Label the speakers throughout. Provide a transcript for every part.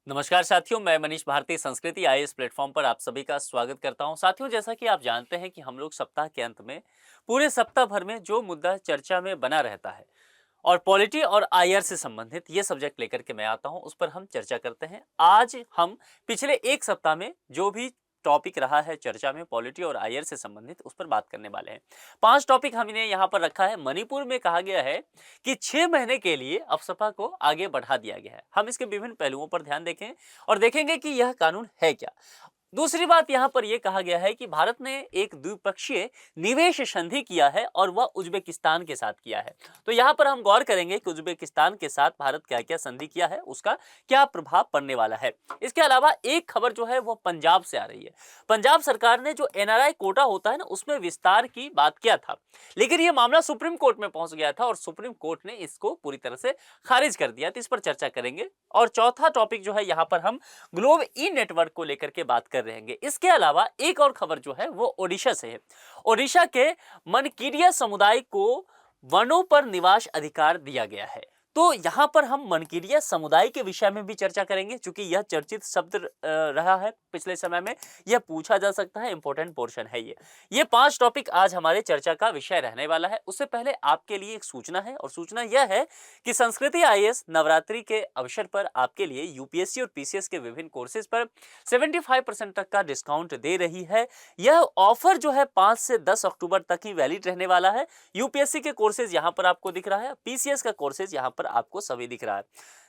Speaker 1: नमस्कार साथियों, मैं मनीष भारती संस्कृति आईएएस प्लेटफॉर्म पर आप सभी का स्वागत करता हूं। साथियों, जैसा कि आप जानते हैं कि हम लोग सप्ताह के अंत में पूरे सप्ताह भर में जो मुद्दा चर्चा में बना रहता है और पॉलिटी और आईआर से संबंधित ये सब्जेक्ट लेकर के मैं आता हूं, उस पर हम चर्चा करते हैं। आज हम पिछले एक सप्ताह में जो भी टॉपिक रहा है चर्चा में पॉलिटी और आईआर से संबंधित, उस पर बात करने वाले हैं। 5 टॉपिक हमने यहाँ पर रखा है। मणिपुर में कहा गया है कि 6 महीने के लिए अफसपा को आगे बढ़ा दिया गया है। हम इसके विभिन्न पहलुओं पर ध्यान देखें और देखेंगे कि यह कानून है क्या। दूसरी बात यहां पर यह कहा गया है कि भारत ने एक द्विपक्षीय निवेश संधि किया है और वह उज्बेकिस्तान के साथ किया है। तो यहां पर हम गौर करेंगे कि उज्बेकिस्तान के साथ भारत क्या क्या संधि किया है, उसका क्या प्रभाव पड़ने वाला है। इसके अलावा एक खबर जो है वो पंजाब से आ रही है। पंजाब सरकार ने जो एनआरआई कोटा होता है ना, उसमें विस्तार की बात किया था, लेकिन यह मामला सुप्रीम कोर्ट में पहुंच गया था और सुप्रीम कोर्ट ने इसको पूरी तरह से खारिज कर दिया। तो इस पर चर्चा करेंगे। और चौथा टॉपिक जो है यहां पर हम ग्लोब ई नेटवर्क को लेकर के बात कर रहेंगे। इसके अलावा एक और खबर जो है वो ओडिशा से है। ओडिशा के मनकीरिया समुदाय को वनों पर निवास अधिकार दिया गया है। तो यहां पर हम मनकीरिया समुदाय के विषय में भी चर्चा करेंगे, क्योंकि यह चर्चित शब्द रहा है पिछले समय में। यह पूछा जा सकता है, इंपॉर्टेंट पोर्शन है ये 5 टॉपिक आज हमारे चर्चा का विषय रहने वाला है। उससे पहले आपके लिए एक सूचना है, और सूचना यह है कि संस्कृति आईएएस नवरात्रि के अवसर पर आपके लिए यूपीएससी और पीसीएस के विभिन्न कोर्सेज पर 75% तक का डिस्काउंट दे रही है। यह ऑफर जो है 5 से 10 अक्टूबर तक ही वैलिड रहने वाला है। यूपीएससी के कोर्सेज यहां पर आपको दिख रहा है, पीसीएस का कोर्सेज यहां पर आपको सभी दिख रहा है।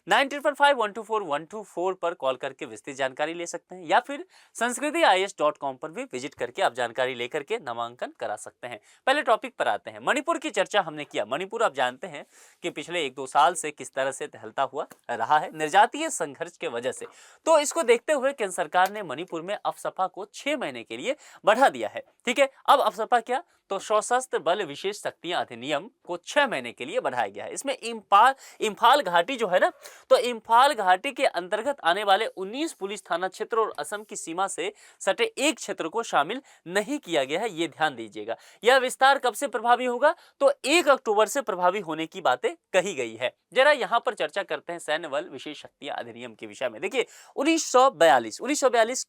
Speaker 1: 955124 पर कॉल करके विस्तृत जानकारी ले सकते हैं, या फिर sanskrithiis.com पर भी विजिट करके आप जानकारी लेकर के नामांकन करा सकते हैं। पहले टॉपिक पर आते हैं। मणिपुर की चर्चा हमने किया। मणिपुर आप जानते हैं कि पिछले 1-2 साल से किस तरह से टहलता हुआ रहा है निर्जातीय संघर्ष के वजह से। तो इसको देखते हुए केंद्र सरकार ने मणिपुर में अफसपा को 6 महीने के लिए बढ़ा दिया है। ठीक है, अब अफसपा क्या, तो सशस्त्र बल विशेष शक्तियां अधिनियम को 6 महीने के लिए बढ़ाया गया है। इसमें इम्फाल घाटी जो है ना, तो इम्फाल घाटी के अंतर्गत आने वाले 19 पुलिस थाना क्षेत्र और असम की सीमा से सटे एक क्षेत्र को शामिल नहीं किया गया है, ये ध्यान दीजिएगा। यह विस्तार कब से प्रभावी होगा, तो 1 अक्टूबर से प्रभावी होने की बातें कही गई है। जरा यहां पर चर्चा करते हैं सैन्य बल विशेष शक्तियां अधिनियम के विषय में। देखिए 1942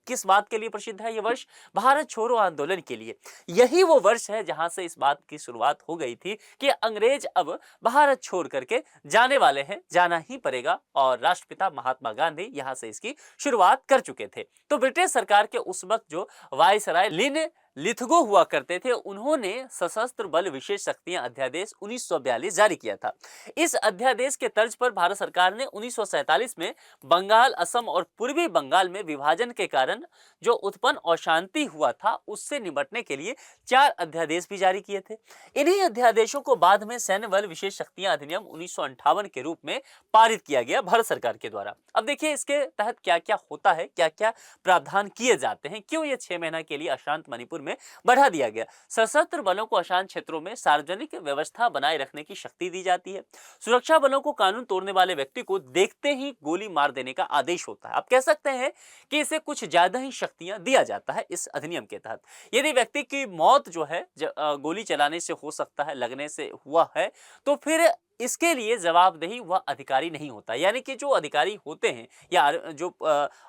Speaker 1: किस बात के लिए प्रसिद्ध है? ये वर्ष भारत छोड़ो आंदोलन के लिए। यही वो वर्ष है जहां से इस बात की शुरुआत हो गई थी कि अंग्रेज अब भारत छोड़ करके जाने वाले हैं, जाना ही पड़ेगा, और राष्ट्रपिता महात्मा गांधी यहां से इसकी शुरुआत कर चुके थे। तो ब्रिटिश सरकार के उस वक्त जो वायसराय लिन लिथगो हुआ करते थे, उन्होंने सशस्त्र बल विशेष शक्तियां अध्यादेश 1942 जारी किया था। इस अध्यादेश के तर्ज पर भारत सरकार ने 1947 में बंगाल, असम और पूर्वी बंगाल में विभाजन के कारण जो उत्पन्न अशांति हुआ था, उससे निपटने के लिए 4 अध्यादेश भी जारी किए थे। इन्हीं अध्यादेशों को बाद में सैन्य बल विशेष शक्तियां अधिनियम 1958 के रूप में पारित किया गया भारत सरकार के द्वारा। अब देखिए इसके तहत क्या क्या होता है, क्या क्या प्रावधान किए जाते हैं, क्यों ये 6 महीना के लिए अशांत मणिपुर में बढ़ा दिया गया। सशस्त्र बलों को अशांत क्षेत्रों में सार्वजनिक व्यवस्था बनाए रखने की शक्ति दी जाती है। सुरक्षा बलों को कानून तोड़ने वाले व्यक्ति को देखते ही गोली मार देने का आदेश होता है। आप कह सकते हैं कि इसे कुछ ज्यादा ही शक्तियां दिया जाता है इस अधिनियम के तहत। यदि व्यक्ति की मौत जो है गोली चलाने से हो सकता है, लगने से हुआ है, तो फिर इसके लिए जवाबदेही वह अधिकारी नहीं होता। यानी कि जो अधिकारी होते हैं या जो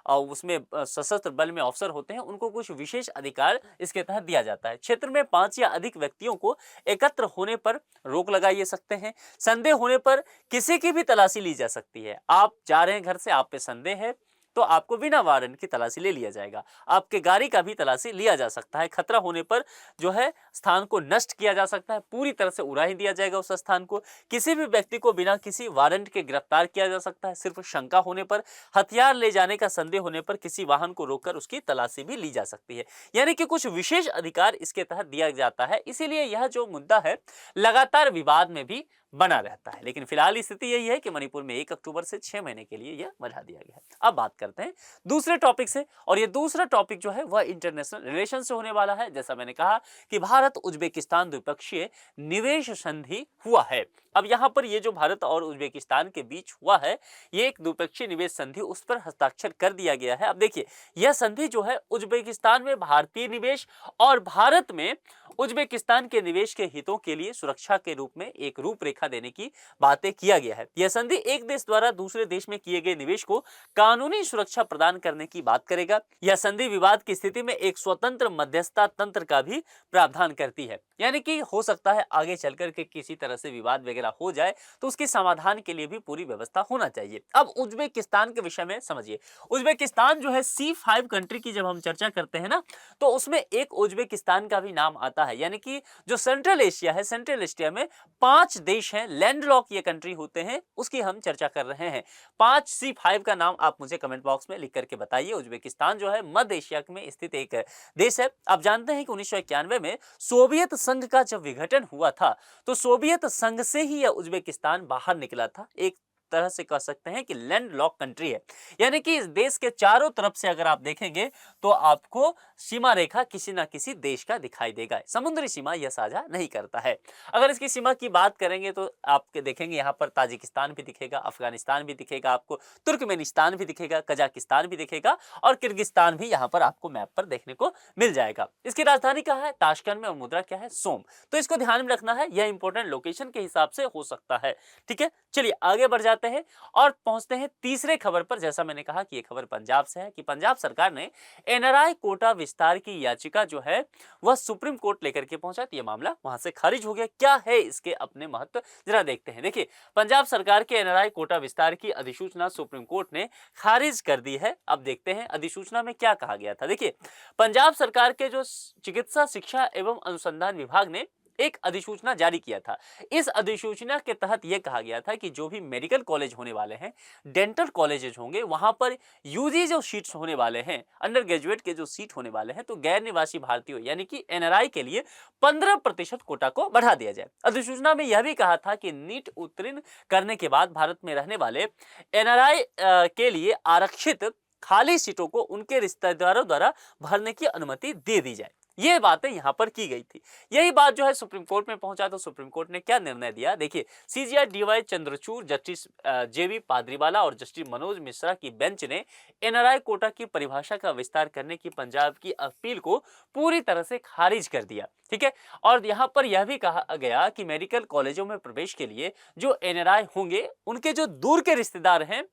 Speaker 1: उसमें सशस्त्र बल में अफसर होते हैं, उनको कुछ विशेष अधिकार इसके तहत दिया जाता है। क्षेत्र में 5 या अधिक व्यक्तियों को एकत्र होने पर रोक लगाई सकते हैं। संदेह होने पर किसी की भी तलाशी ली जा सकती है। आप जा रहे हैं घर से, आप पे संदेह है, तो आपको बिना वारंट की तलाशी ले लिया जाएगा। आपके गाड़ी का भी तलाशी लिया जा सकता है। खतरा होने पर जो है स्थान को नष्ट किया जा सकता है, पूरी तरह से उड़ा ही दिया जाएगा उस स्थान को। किसी भी व्यक्ति को बिना किसी वारंट के गिरफ्तार किया जा सकता है। सिर्फ शंका होने पर, हथियार ले जाने का संदेह होने पर किसी वाहन को रोककर उसकी तलाशी भी ली जा सकती है। यानी कि कुछ विशेष अधिकार इसके तहत दिया जाता है। इसीलिए यह जो मुद्दा है लगातार विवाद में भी बना रहता है। लेकिन फिलहाल स्थिति यही है कि मणिपुर में 1 अक्टूबर से 6 महीने के लिए यह बढ़ा दिया गया है। अब बात करते हैं दूसरे टॉपिक से, और ये दूसरा टॉपिक जो है वह इंटरनेशनल रिलेशन से होने वाला है। जैसा मैंने कहा कि भारत उज्बेकिस्तान द्विपक्षीय निवेश संधि हुआ है। अब यहाँ पर ये जो भारत और उज्बेकिस्तान के बीच हुआ है, ये एक द्विपक्षीय निवेश संधि, उस पर हस्ताक्षर कर दिया गया है। अब देखिए यह संधि जो है उज्बेकिस्तान में भारतीय निवेश और भारत में उज्बेकिस्तान के निवेश के हितों के लिए सुरक्षा के रूप में एक रूपरेखा देने की बातें किया गया है। यह संधि एक देश द्वारा दूसरे देश में किए गए निवेश को कानूनी सुरक्षा प्रदान करने की बात करेगा। यह संधि विवाद की स्थिति में एक स्वतंत्र मध्यस्थता तंत्र का भी प्रावधान करती है, यानी कि हो सकता है आगे चलकर के किसी तरह से विवाद वगैरह हो जाए तो उसके समाधान के लिए भी पूरी व्यवस्था होना चाहिए। अब उज्बेकिस्तान के विषय में समझिए, उज्बेकिस्तान जो है C5 कंट्री की जब हम चर्चा करते हैं ना, तो उसमें एक उज्बेकिस्तान का भी नाम आता है, यानी कि जो सेंट्रल एशिया है, सेंट्रल एशिया में 5 देश हैं, लैंडलॉक ये कंट्री होते हैं, उसकी हम चर्चा कर रहे हैं। 5 C5 का नाम आप मुझे कमेंट बॉक्स में लिख करके बताइए। उज्बेकिस्तान जो है मध्य एशिया में स्थित एक देश है। आप जानते हैं कि 1991 में सोवियत संघ का जब विघटन हुआ था, तो सोवियत संघ से ही यह उज्बेकिस्तान बाहर निकला था। एक तरह से कह सकते हैं कि लैंड लॉक कंट्री है, यानी कि इस देश के चारों तरफ से अगर आप देखेंगे तो आपको सीमा रेखा किसी ना किसी देश का दिखाई देगा। समुद्री सीमा यह साझा नहीं करता है। अगर इसकी सीमा की बात करेंगे तो आपके देखेंगे यहाँ पर ताजिकिस्तान भी दिखेगा, अफगानिस्तान भी दिखेगा, आपको तुर्कमेनिस्तान भी दिखेगा, कजाकिस्तान भी दिखेगा और किर्गिस्तान भी यहाँ पर आपको मैप पर देखने को मिल जाएगा। इसकी राजधानी कहाँ है? ताशकंद में, और मुद्रा क्या है? सोम। तो इसको ध्यान में रखना है, यह इंपॉर्टेंट लोकेशन के हिसाब से हो सकता है। ठीक है, चलिए आगे बढ़ जाते हैं और पहुंचते हैं तीसरे खबर पर। जैसा मैंने कहा कि ये खबर पंजाब से है कि पंजाब सरकार ने एनआरआई कोटा विस्तार की याचिका जो है वह सुप्रीम कोर्ट लेकर के पहुंचा, तो ये मामला वहां से खारिज हो गया। क्या है इसके अपने महत्व, जरा देखते हैं। देखिए, पंजाब सरकार के एनआरआई कोटा विस्तार की अधिसूचना सुप्रीम कोर्ट ने खारिज कर दी है। अब देखते हैं अधिसूचना में क्या कहा गया था। देखिए, पंजाब सरकार के जो चिकित्सा शिक्षा एवं अनुसंधान विभाग ने एक अधिसूचना जारी किया था। इस अधिसूचना के तहत यह कहा गया था कि जो भी मेडिकल कॉलेज होने वाले हैं, डेंटल कॉलेजेस होंगे, वहां पर यूजी जो सीट्स होने वाले हैं, अंडर ग्रेजुएट के जो सीट होने वाले हैं, तो गैर निवासी भारतीयों यानी कि एनआरआई के लिए 15% कोटा को बढ़ा दिया जाए। अधिसूचना में यह भी कहा था कि नीट उत्तीर्ण करने के बाद भारत में रहने वाले एनआरआई के लिए आरक्षित खाली सीटों को उनके रिश्तेदारों द्वारा भरने की अनुमति दे दी जाए। ये बातें यहां पर की गई थी। यही बात जो है सुप्रीम कोर्ट में पहुंचा, तो सुप्रीम कोर्ट ने क्या निर्णय दिया। देखिए, सीजीआई डीवाई चंद्रचूड़, जस्टिस जेबी पादरीवाला और जस्टिस मनोज मिश्रा की बेंच ने एनआरआई कोटा की परिभाषा का विस्तार करने की पंजाब की अपील को पूरी तरह से खारिज कर दिया। ठीक है, और यहां पर यह भी कहा गया कि मेडिकल कॉलेजों में प्रवेश के लिए जो एनआरआई होंगे, उनके जो दूर के रिश्तेदार हैं,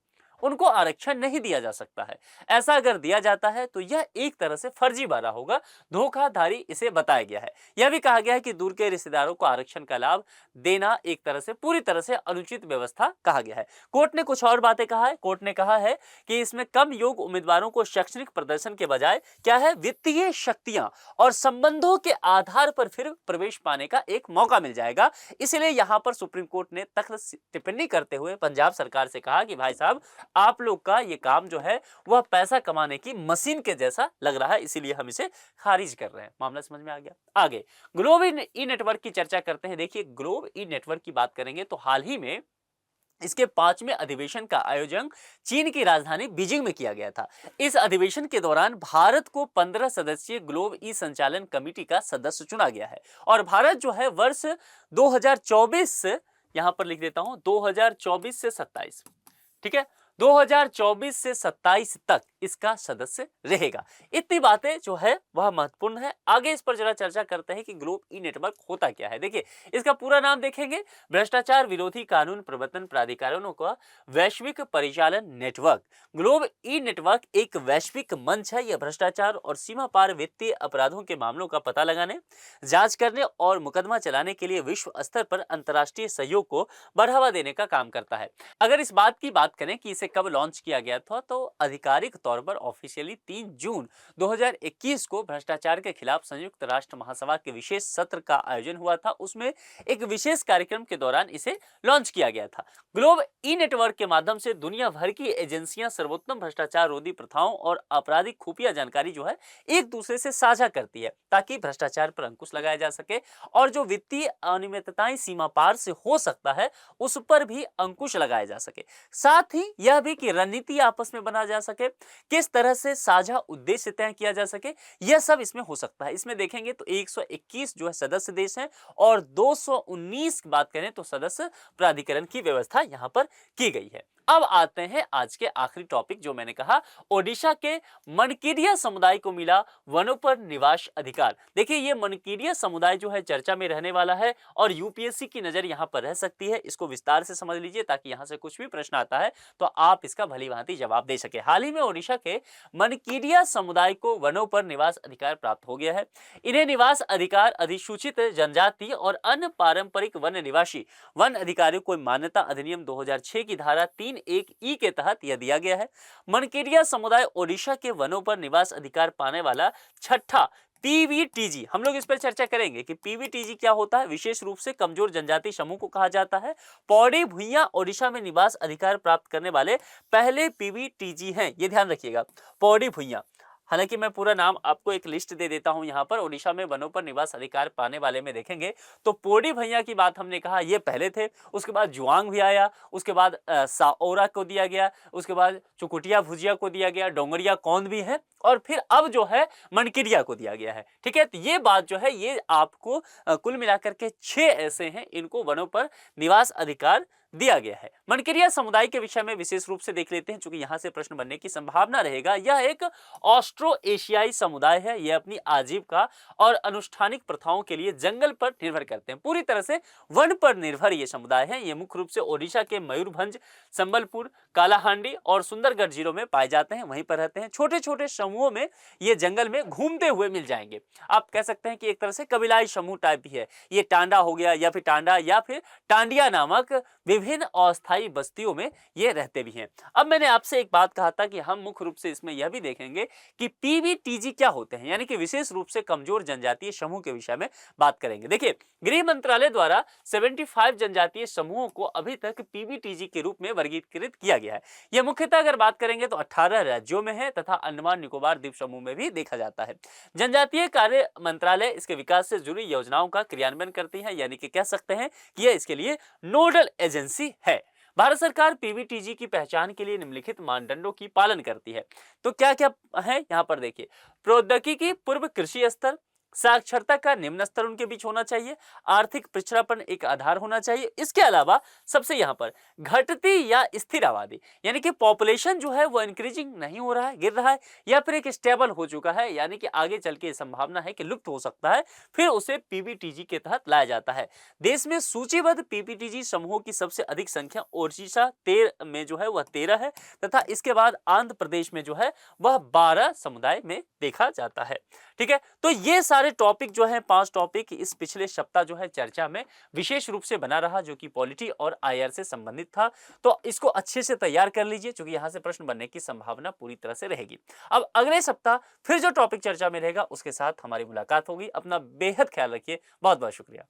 Speaker 1: उनको आरक्षण नहीं दिया जा सकता है। ऐसा अगर दिया जाता है तो यह एक तरह से फर्जीवाड़ा होगा, धोखाधड़ी इसे बताया गया है। यह भी कहा गया है कि दूर के रिश्तेदारों को आरक्षण का लाभ देना एक तरह से पूरी तरह से अनुचित व्यवस्था कहा गया है। कोर्ट ने कुछ और बातें कहा है। कोर्ट ने कहा है कि इसमें कम योग्य उम्मीदवारों को शैक्षणिक प्रदर्शन के बजाय क्या है, वित्तीय शक्तियां और संबंधों के आधार पर फिर प्रवेश पाने का एक मौका मिल जाएगा। इसलिए यहां पर सुप्रीम कोर्ट ने तख्त टिप्पणी करते हुए पंजाब सरकार से कहा कि भाई साहब, आप लोग का ये काम जो है वह पैसा कमाने की मशीन के जैसा लग रहा है, इसीलिए हम इसे खारिज कर रहे हैं। मामला समझ में आ गया। आगे ग्लोब ई नेटवर्क की चर्चा करते हैं। देखिए, ग्लोब ई नेटवर्क की बात करेंगे तो हाल ही में इसके 5वें अधिवेशन का आयोजन चीन की राजधानी बीजिंग में किया गया था। इस अधिवेशन के दौरान भारत को 15 सदस्यीय ग्लोब ई संचालन कमेटी का सदस्य चुना गया है और भारत जो है वर्ष 2024 से, यहां पर लिख देता हूं, 2024 से 27, ठीक है, 2024 से 27 तक इसका सदस्य रहेगा। इतनी बातें जो है वह महत्वपूर्ण है। आगे इस पर जरा चर्चा करते हैं कि ग्लोब ई नेटवर्क होता क्या है। देखिए, इसका पूरा नाम देखेंगे, भ्रष्टाचार विरोधी कानून प्रवर्तन प्राधिकारों का वैश्विक परिचालन नेटवर्क। ग्लोब ई नेटवर्क एक वैश्विक मंच है। यह भ्रष्टाचार और सीमा पार वित्तीय अपराधों के मामलों का पता लगाने, जांच करने और मुकदमा चलाने के लिए विश्व स्तर पर अंतर्राष्ट्रीय सहयोग को बढ़ावा देने का काम करता है। अगर इस बात की बात करें कि इसे कब लॉन्च किया गया था, तो आधिकारिक तौर पर ऑफिशियली 3 जून 2021 को भ्रष्टाचार के खिलाफ संयुक्त राष्ट्र महासभा के विशेष सत्र का आयोजन हुआ था। उसमें एक विशेष कार्यक्रम के दौरान इसे लॉन्च किया गया था। ग्लोब ई नेटवर्क के माध्यम से दुनिया भर की एजेंसियां सर्वोत्तम भ्रष्टाचार रोधी प्रथाओं और आपराधिक खुफिया जानकारी जो है एक दूसरे से साझा करती है, ताकि भ्रष्टाचार पर अंकुश लगाया जा सके और जो वित्तीय अनियमितताएं सीमा पार से हो सकता है उस पर भी अंकुश लगाया जा सके। साथ ही यह यह भी कि रणनीति आपस में बना जा सके, किस तरह से साझा उद्देश्य तय किया जा सके, यह सब इसमें हो सकता है। इसमें देखेंगे तो 121 जो है सदस्य देश हैं और 219 की बात करें तो सदस्य प्राधिकरण की व्यवस्था यहां पर की गई है। अब आते हैं आज के आखिरी टॉपिक, जो मैंने कहा ओडिशा के मनकीरिया समुदाय को मिला वनों पर निवास अधिकार। देखिए ये मनकीरिया समुदाय जो है चर्चा में रहने वाला है और यूपीएससी की नजर यहां पर रह सकती है। इसको विस्तार से समझ लीजिए ताकि यहां से कुछ भी प्रश्न आता है तो आप इसका भली भांति जवाब दे सके। हाल ही में ओडिशा के मनकीरिया समुदाय को वनों पर निवास अधिकार प्राप्त हो गया है। इन्हें निवास अधिकार अधिसूचित जनजाति और अन्य पारंपरिक वन निवासी वन अधिकारियों को मान्यता अधिनियम 2006 की धारा 3(1)(e) के तहत यह दिया गया है। मनकीरिया समुदाय ओडिशा के वनों पर निवास अधिकार पाने वाला छठा पीवीटीजी, हम लोग इस पर चर्चा करेंगे कि पीवीटीजी क्या होता है। विशेष रूप से कमजोर जनजाति समूह को कहा जाता है। पौड़ी भुइयां ओडिशा में निवास अधिकार प्राप्त करने वाले पहले पीवीटीजी हैं, ये ध्यान रखिएगा, पौड़ी भुइयां। हालांकि मैं पूरा नाम आपको एक लिस्ट दे देता हूं। यहां पर ओडिशा में वनों पर निवास अधिकार पाने वाले में देखेंगे तो पौड़ी भैया की बात हमने कहा ये पहले थे, उसके बाद जुआंग भी आया, उसके बाद साओरा को दिया गया, उसके बाद चुकुटिया भुजिया को दिया गया, डोंगरिया कौंद भी है और फिर अब जो है मनकिरिया को दिया गया है। ठीक है, तो ये बात जो है ये आपको कुल मिलाकर के 6 ऐसे हैं इनको वनों पर निवास अधिकार दिया गया है। मनकिरिया समुदाय के विषय में विशेष रूप से देख लेते हैं, क्योंकि यहां से प्रश्न बनने की संभावना रहेगा। यह एक ऑस्ट्रो एशियाई समुदाय है। यह अपनी आजीविका और अनुष्ठानिक प्रथाओं के लिए जंगल पर निर्भर करते हैं, पूरी तरह से वन पर निर्भर ये समुदाय है। ये मुख्य रूप से ओडिशा के मयूरभंज, संबलपुर, कालाहांडी और सुंदरगढ़ जिलों में पाए जाते हैं, वहीं पर रहते हैं। छोटे छोटे समूहों में ये जंगल में घूमते हुए मिल जाएंगे। आप कह सकते हैं कि एक तरह से कबीलाई समूह टाइप भी है। ये टांडा हो गया या फिर टांडा या फिर टांडिया नामक विभिन्न अस्थायी बस्तियों में ये रहते भी हैं। अब मैंने आपसे एक बात कहा था कि हम मुख्य रूप से इसमें यह भी देखेंगे कि पीवीटीजी क्या होते हैं, यानी कि विशेष रूप से कमजोर जनजातीय समूह के विषय में बात करेंगे। देखिए गृह मंत्रालय द्वारा 75 जनजातीय समूहों को अभी तक पीवीटीजी के रूप में वर्गीकृत किया गया है। यह मुख्यतः अगर बात करेंगे तो 18 राज्यों में है तथा अंडमान निकोबार द्वीप समूह में भी देखा जाता है। जनजातीय कार्य मंत्रालय इसके विकास से जुड़ी योजनाओं का क्रियान्वयन करती है, यानी कि कह सकते हैं कि यह इसके लिए नोडल एजेंसी है। भारत सरकार पीवीटीजी की पहचान के लिए निम्नलिखित मानदंडों की पालन करती है। तो क्या क्या है यहां पर देखिए, प्रौद्योगिकी पूर्व कृषि स्तर, साक्षरता का निम्न स्तर उनके बीच होना चाहिए, आर्थिक पिछड़ापन एक आधार होना चाहिए। इसके अलावा सबसे यहां पर घटती या स्थिर आबादी, यानी कि पॉपुलेशन जो है वो इंक्रीजिंग नहीं हो रहा है, गिर रहा है या फिर एक स्टेबल हो चुका है, यानी कि आगे चल के संभावना है कि लुप्त हो सकता है, फिर उसे पीवीटीजी के तहत लाया जाता है। देश में सूचीबद्ध पीवीटीजी समूहों की सबसे अधिक संख्या ओडिशा में जो है वह 13 है तथा इसके बाद आंध्र प्रदेश में जो है वह 12 समुदाय में देखा जाता है। ठीक है, तो ये सारे टॉपिक जो है 5 टॉपिक इस पिछले सप्ताह जो है चर्चा में विशेष रूप से बना रहा, जो कि पॉलिटी और आईआर से संबंधित था। तो इसको अच्छे से तैयार कर लीजिए, क्योंकि यहां से प्रश्न बनने की संभावना पूरी तरह से रहेगी। अब अगले सप्ताह फिर जो टॉपिक चर्चा में रहेगा उसके साथ हमारी मुलाकात होगी। अपना बेहद ख्याल रखिए। बहुत बहुत शुक्रिया।